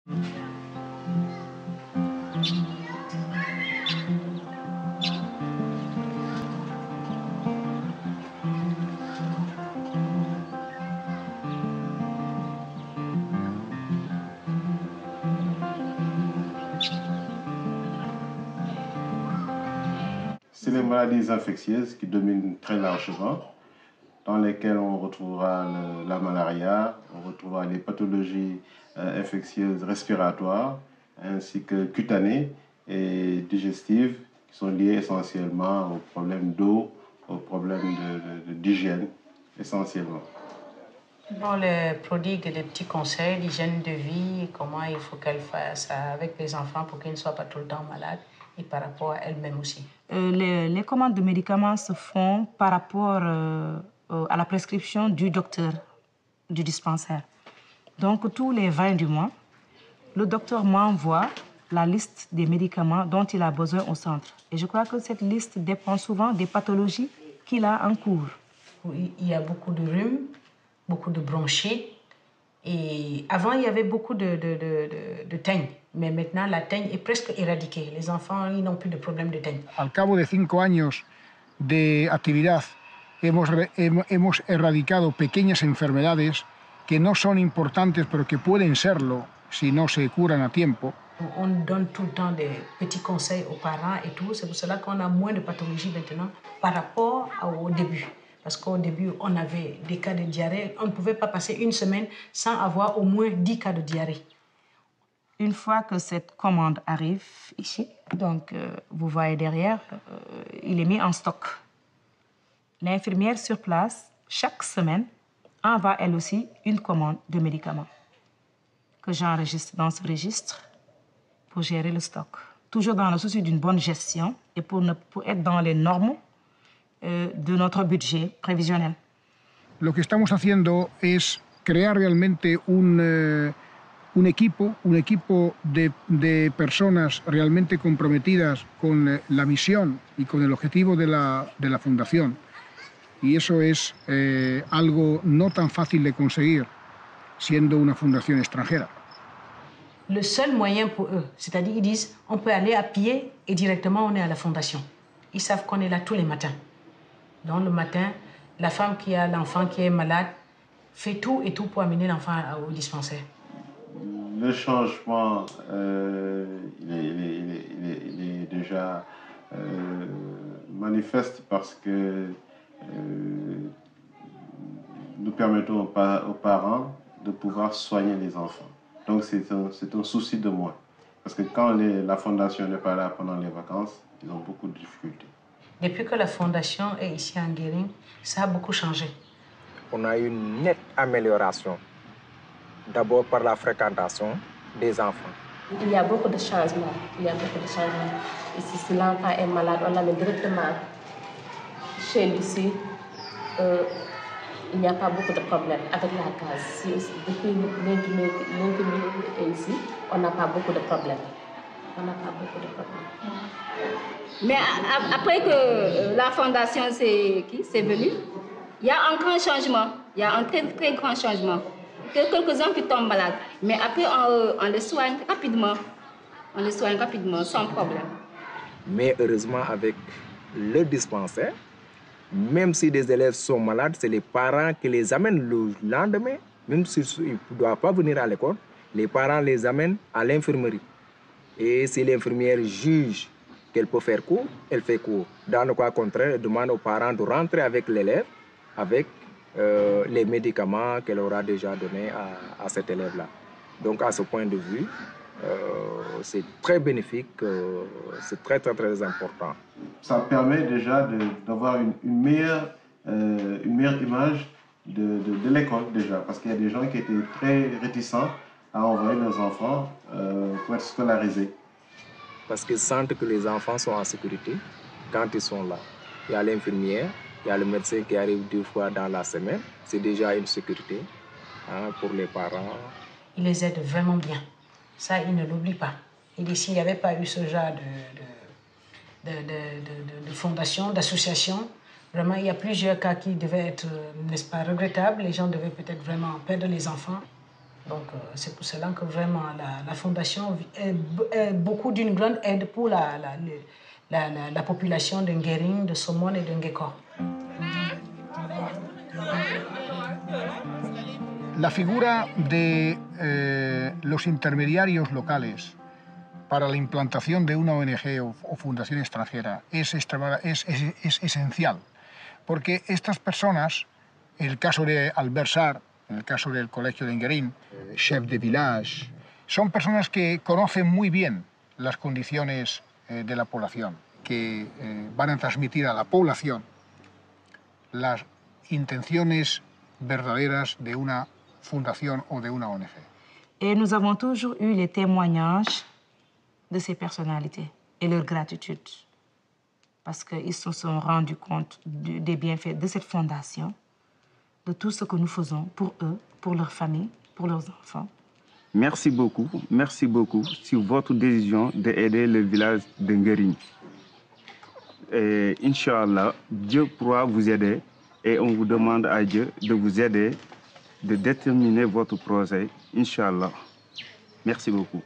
C'est les maladies infectieuses qui dominent très largement, dans lesquelles on retrouvera la malaria, on retrouvera les pathologies infectieuses respiratoires, ainsi que cutanées et digestives, qui sont liées essentiellement aux problèmes d'eau, aux problèmes d'hygiène, essentiellement. On leur prodigue des petits conseils d'hygiène de vie, comment il faut qu'elle fasse avec les enfants pour qu'ils ne soient pas tout le temps malades, et par rapport à elle-même aussi. Les commandes de médicaments se font par rapport à la prescription du docteur du dispensaire. Donc, tous les 20 du mois, le docteur m'envoie la liste des médicaments dont il a besoin au centre. Et je crois que cette liste dépend souvent des pathologies qu'il a en cours. Il y a beaucoup de rhume, beaucoup de bronchite. Et avant, il y avait beaucoup de teigne. Mais maintenant, la teigne est presque éradiquée. Les enfants, ils n'ont plus de problème de teigne. Al cabo de 5 años de actividad, hemos erradicado pequeñas enfermedades que no son importantes, pero que pueden serlo si no se curan a tiempo. On donne tout le temps des petits conseils aux parents et tout. C'est pour cela qu'on a moins de pathologies maintenant par rapport au début. Parce qu'au début, on avait des cas de diarrhée. On ne pouvait pas passer une semaine sans avoir au moins 10 cas de diarrhée. Une fois que cette commande arrive ici, donc vous voyez derrière, il est mis en stock. L'infirmière sur place, chaque semaine, envoie elle aussi une commande de médicaments que j'enregistre dans ce registre pour gérer le stock. Toujours dans le souci d'une bonne gestion et pour être dans les normes de notre budget prévisionnel. Lo que estamos haciendo es crear realmente un equipo de personas realmente comprometidas con la misión y con el objetivo de la Fundación. Y eso es algo no tan fácil de conseguir siendo una fundación extranjera. Le seul moyen pour eux, c'est-à-dire ils disent on peut aller à pied et directement on est à la fondation. Ils savent qu'on est là tous les matins. Donc le matin, la femme qui a l'enfant qui est malade fait tout et tout pour amener l'enfant au dispensaire. Le changement, il est déjà manifeste parce que nous permettons aux parents de pouvoir soigner les enfants. Donc c'est un souci de moi. Parce que quand la fondation n'est pas là pendant les vacances, ils ont beaucoup de difficultés. Depuis que la fondation est ici en Guérin, ça a beaucoup changé. On a eu une nette amélioration. D'abord par la fréquentation des enfants. Il y a beaucoup de changements. Ici, si l'enfant est malade, on l'amène directement chez lui. Il n'y a pas beaucoup de problèmes avec la case. Depuis l'infirmier est ici, on n'a pas beaucoup de problèmes. Mais après que la fondation c'est venue, il y a un grand changement. Il y a un très, très grand changement. Quelques-uns qui tombent malades. Mais après, on les soigne rapidement. On les soigne rapidement, sans problème. Mais heureusement, avec le dispensaire, même si des élèves sont malades, c'est les parents qui les amènent le lendemain. Même s'ils ne doivent pas venir à l'école, les parents les amènent à l'infirmerie. Et si l'infirmière juge qu'elle peut faire cours, elle fait cours. Dans le cas contraire, elle demande aux parents de rentrer avec l'élève, avec les médicaments qu'elle aura déjà donnés à cet élève-là. Donc à ce point de vue, c'est très bénéfique, c'est très, très, très important. Ça permet déjà d'avoir une meilleure image de l'école déjà, parce qu'il y a des gens qui étaient très réticents à envoyer leurs enfants pour être scolarisés. Parce qu'ils sentent que les enfants sont en sécurité quand ils sont là. Il y a l'infirmière, il y a le médecin qui arrive 2 fois dans la semaine. C'est déjà une sécurité pour les parents. Il les aide vraiment bien. Ça, il ne l'oublie pas. Il dit s'il n'y avait pas eu ce genre de fondation, d'association, vraiment, il y a plusieurs cas qui devaient être, n'est-ce pas, regrettables. Les gens devaient peut-être vraiment perdre les enfants. Donc, c'est pour cela que vraiment la Fondation est beaucoup d'une grande aide pour la population de Nguering, de Somone et de Ngekor. La figura de los intermediarios locales para la implantación de una ONG o fundación extranjera es esencial, porque estas personas, en el caso de Albert Sarr, en el caso del Colegio de Nguering, chef de village, son personas que conocen muy bien las condiciones de la población, que van a transmitir a la población las intenciones verdaderas de una fundación o de una ONG. Et nous avons toujours eu les témoignages de ces personnalités et leur gratitude, parce qu'ils se sont rendus compte des bienfaits de cette fondation, de tout ce que nous faisons pour eux, pour leur famille, pour leurs enfants. Merci beaucoup sur votre décision d'aider le village de Nguering. Et Inch'Allah, Dieu pourra vous aider et on vous demande à Dieu de vous aider, de déterminer votre projet, Inch'Allah. Merci beaucoup.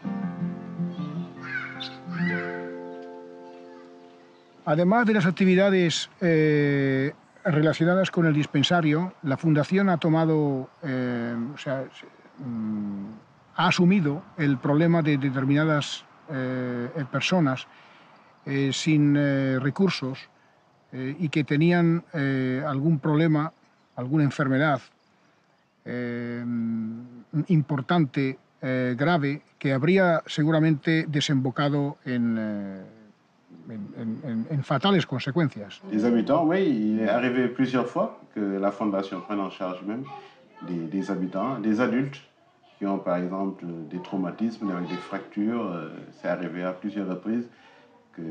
Además de las actividades relacionadas con el dispensario, la Fundación ha tomado, ha asumido el problema de determinadas personas sin recursos y que tenían algún problema, alguna enfermedad importante, grave, que habría seguramente desembocado en fatales conséquences. Les habitants, oui, il est arrivé plusieurs fois que la Fondation prenne en charge même des habitants, des adultes qui ont par exemple des traumatismes avec des fractures. C'est arrivé à plusieurs reprises que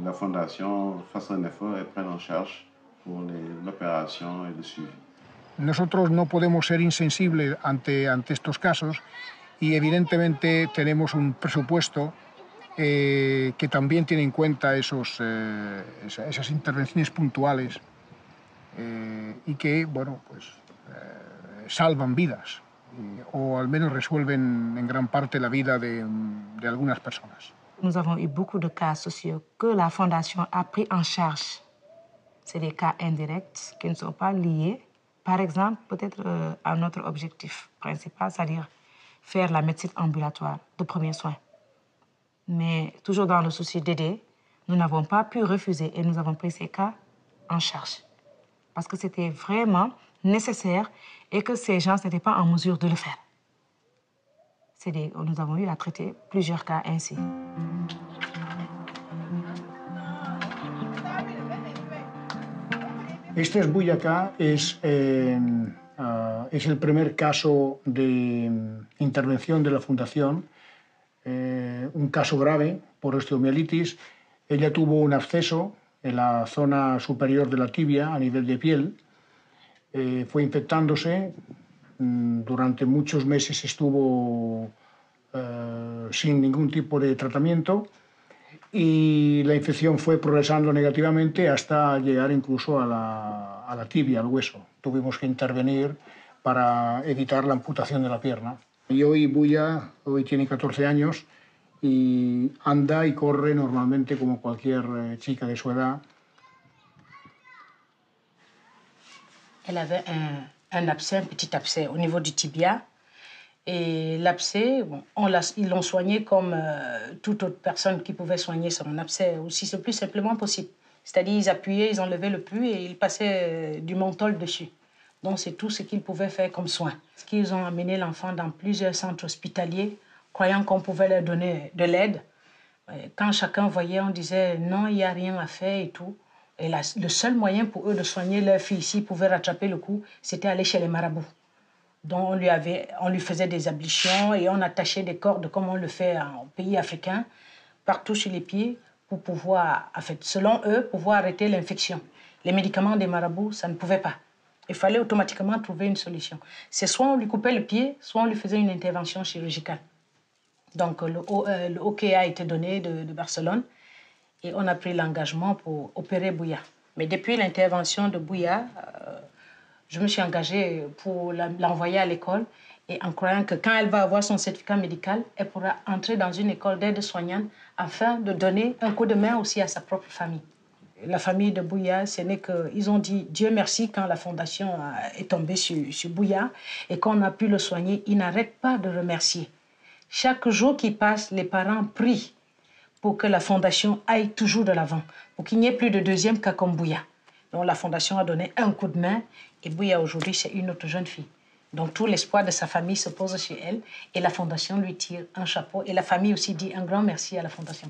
la Fondation fasse un effort et prenne en charge pour l'opération et le suivi. Nosotros no podemos ser insensibles ante estos casos y evidentemente tenemos un presupuesto que también tiene en cuenta esas intervenciones puntuales y que, bueno, pues salvan vidas o al menos resuelven en gran parte la vida de algunas personas. Nous avons eu beaucoup de cas sociaux que la Fondation a pris en charge. C'est des cas indirects qui ne sont pas liés, par exemple, peut-être à notre objectif principal, c'est-à-dire faire la médecine ambulatoire de premiers soins. Mais toujours dans le souci d'aider, nous n'avons pas pu refuser et nous avons pris ces cas en charge. Parce que c'était vraiment nécessaire et que ces gens n'étaient pas en mesure de le faire. Nous avons eu à traiter plusieurs cas ainsi. Este Esbuyacá es el primer caso de intervención de la Fundación, un caso grave por osteomielitis. Ella tuvo un absceso en la zona superior de la tibia a nivel de piel, fue infectándose, durante muchos meses estuvo sin ningún tipo de tratamiento y la infección fue progresando negativamente hasta llegar incluso a la tibia, al hueso. Tuvimos que intervenir para evitar la amputación de la pierna. Y hoy Buya tiene 14 años y anda y corre normalmente como cualquier chica de su edad. Elle avait un abcès, un petit abcès au niveau du tibia. Et l'abcès, bon, ils l'ont soigné comme toute autre personne qui pouvait soigner son abcès, aussi le plus simplement possible. C'est-à-dire, ils appuyaient, ils enlevaient le pus et ils passaient du menthol dessus. Donc, c'est tout ce qu'ils pouvaient faire comme soin. Ils ont amené l'enfant dans plusieurs centres hospitaliers, croyant qu'on pouvait leur donner de l'aide. Quand chacun voyait, on disait non, il n'y a rien à faire et tout. Et le seul moyen pour eux de soigner leur fille, s'ils pouvaient rattraper le coup, c'était aller chez les marabouts. Donc on lui faisait des ablutions et on attachait des cordes comme on le fait en pays africains, partout sur les pieds, pour pouvoir, en fait, selon eux, pouvoir arrêter l'infection. Les médicaments des marabouts, ça ne pouvait pas. Il fallait automatiquement trouver une solution. C'est soit on lui coupait le pied, soit on lui faisait une intervention chirurgicale. Donc le OK a été donné de Barcelone et on a pris l'engagement pour opérer Buya. Mais depuis l'intervention de Buya, je me suis engagée pour l'envoyer à l'école Et en croyant que quand elle va avoir son certificat médical, elle pourra entrer dans une école d'aide-soignante afin de donner un coup de main aussi à sa propre famille. La famille de Bouya, ce n'est que... Ils ont dit Dieu merci quand la fondation est tombée sur Bouya et qu'on a pu le soigner. Ils n'arrêtent pas de remercier. Chaque jour qui passe, les parents prient pour que la fondation aille toujours de l'avant, pour qu'il n'y ait plus de deuxième cas comme Bouya. Donc la fondation a donné un coup de main et Bouya aujourd'hui, c'est une autre jeune fille. Donc tout l'espoir de sa famille se pose sur elle et la fondation lui tire un chapeau et la famille aussi dit un grand merci à la fondation.